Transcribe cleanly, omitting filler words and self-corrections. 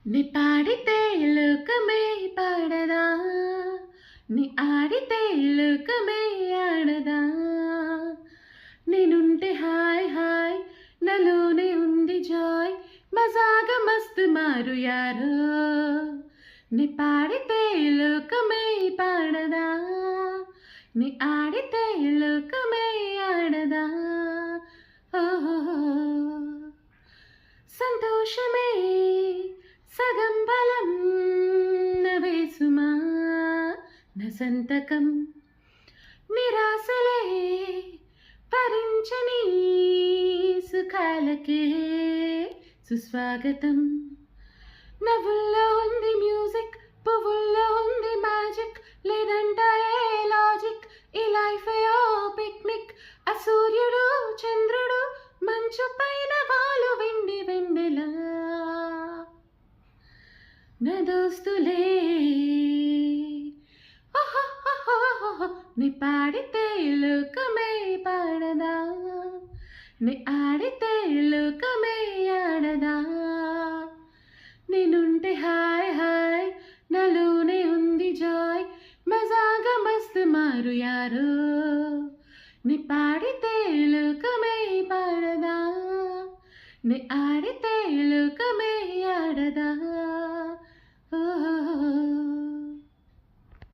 నీ పాడితే లోకమే పాడదా, నీ ఆడితే లోకమే ఆడదా. నేనుంటే హాయ్ హాయ్, నాలోనే ఉంది జాయ్, మజాగా మస్తు మారు యారో. నీ పాడితే లోకమే పాడదా, నీ ఆడితే లోకమే ఆడదా. ఓహో, సంతోషమే సగం బలం నవేసుమా, నా సంతకం నిరాశలే భరించని సుఖాలకే సుస్వాగతం. నవ్వుల్లో ఉంది మ్యూజిక్, పువ్వుల్లో ఉంది మ్యాజిక్, లేదంట ఏ లాజిక్, ఈ లైఫ్ ఓ పిక్నిక్. ఆ సూర్యుడు చంద్రుడు మంచు పైన వాలు వెండి వెన్నెలా, నా దోస్తులే. నీ పాడితే లోకమే పాడదా, నీ ఆడితే లోకమే ఆడదా. నేనుంటే హాయ్ హాయ్, నాలోనే ఉంది జాయ్, మజాగా మస్తు మారు యారో. నీ పాడితే లోకమే పాడదా, నీ ఆడితే లోక